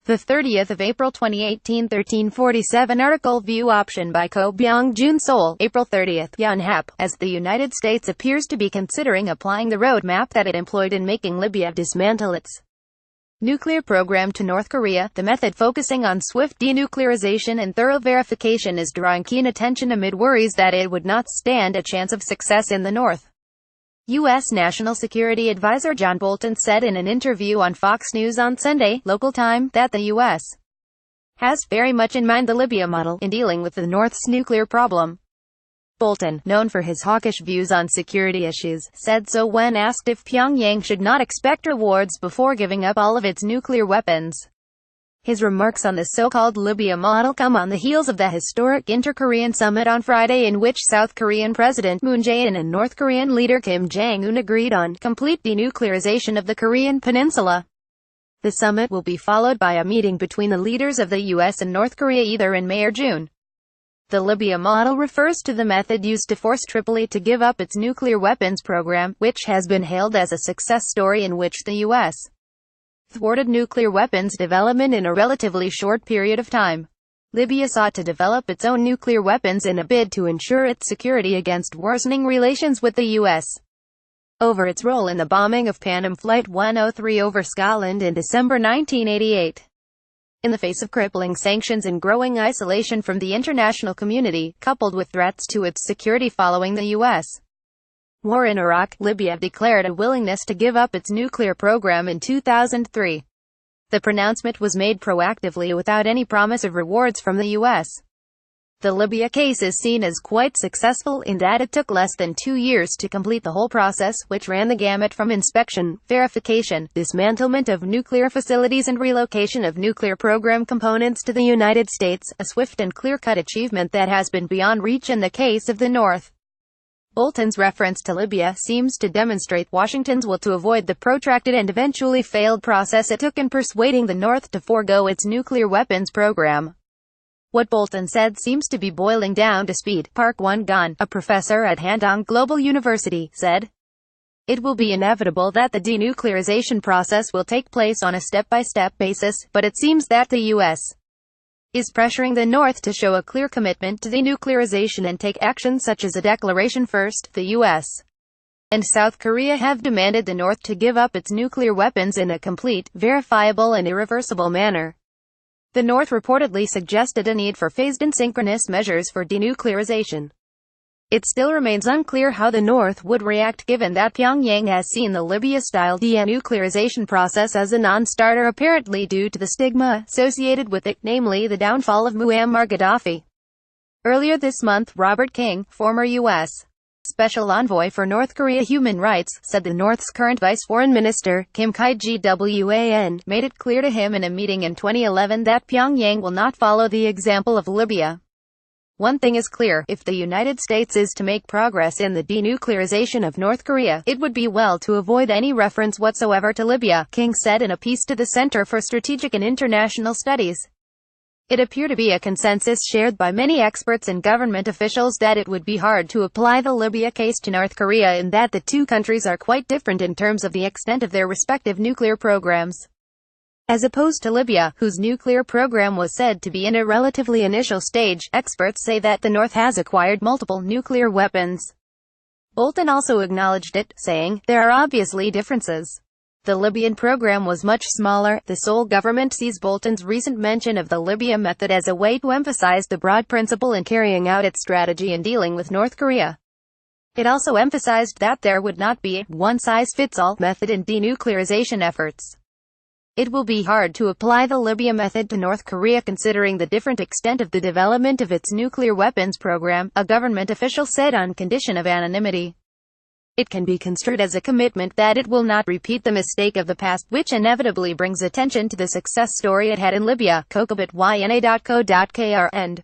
The 30th of April 2018, 1347 article. View option by Ko Byung-jun. Seoul, April 30th. Yonhap, as the United States appears to be considering applying the roadmap that it employed in making Libya dismantle its nuclear program to North Korea. The method, focusing on swift denuclearization and thorough verification, is drawing keen attention amid worries that it would not stand a chance of success in the North. U.S. National Security Advisor John Bolton said in an interview on Fox News on Sunday, local time, that the U.S. has very much in mind the Libya model in dealing with the North's nuclear problem. Bolton, known for his hawkish views on security issues, said so when asked if Pyongyang should not expect rewards before giving up all of its nuclear weapons. His remarks on the so-called Libya model come on the heels of the historic Inter-Korean summit on Friday, in which South Korean President Moon Jae-in and North Korean leader Kim Jong-un agreed on complete denuclearization of the Korean peninsula. The summit will be followed by a meeting between the leaders of the U.S. and North Korea either in May or June. The Libya model refers to the method used to force Tripoli to give up its nuclear weapons program, which has been hailed as a success story in which the U.S. thwarted nuclear weapons development in a relatively short period of time. Libya sought to develop its own nuclear weapons in a bid to ensure its security against worsening relations with the U.S. over its role in the bombing of Pan Am Flight 103 over Scotland in December 1988. In the face of crippling sanctions and growing isolation from the international community, coupled with threats to its security following the U.S. war in Iraq, Libya declared a willingness to give up its nuclear program in 2003. The pronouncement was made proactively without any promise of rewards from the U.S. The Libya case is seen as quite successful in that it took less than 2 years to complete the whole process, which ran the gamut from inspection, verification, dismantlement of nuclear facilities and relocation of nuclear program components to the United States, a swift and clear-cut achievement that has been beyond reach in the case of the North. Bolton's reference to Libya seems to demonstrate Washington's will to avoid the protracted and eventually failed process it took in persuading the North to forego its nuclear weapons program. What Bolton said seems to be boiling down to speed. Park Won-gon, a professor at Handong Global University, said, "It will be inevitable that the denuclearization process will take place on a step-by-step basis, but it seems that the U.S. is pressuring the North to show a clear commitment to denuclearization and take action such as a declaration first. The U.S. and South Korea have demanded the North to give up its nuclear weapons in a complete, verifiable and irreversible manner." The North reportedly suggested a need for phased and synchronous measures for denuclearization. It still remains unclear how the North would react given that Pyongyang has seen the Libya-style denuclearization process as a non-starter, apparently due to the stigma associated with it, namely the downfall of Muammar Gaddafi. Earlier this month, Robert King, former U.S. Special Envoy for North Korea Human Rights, said the North's current Vice Foreign Minister, Kim Ki-gwan, made it clear to him in a meeting in 2011 that Pyongyang will not follow the example of Libya. "One thing is clear, if the United States is to make progress in the denuclearization of North Korea, it would be well to avoid any reference whatsoever to Libya," King said in a piece to the Center for Strategic and International Studies. It appeared to be a consensus shared by many experts and government officials that it would be hard to apply the Libya case to North Korea in that the two countries are quite different in terms of the extent of their respective nuclear programs. As opposed to Libya, whose nuclear program was said to be in a relatively initial stage, experts say that the North has acquired multiple nuclear weapons. Bolton also acknowledged it, saying, "There are obviously differences. The Libyan program was much smaller." The Seoul government sees Bolton's recent mention of the Libya method as a way to emphasize the broad principle in carrying out its strategy in dealing with North Korea. It also emphasized that there would not be a one-size-fits-all method in denuclearization efforts. "It will be hard to apply the Libya method to North Korea considering the different extent of the development of its nuclear weapons program," a government official said on condition of anonymity. It can be construed as a commitment that it will not repeat the mistake of the past, which inevitably brings attention to the success story it had in Libya. Kokobit.yna.co.kr. End.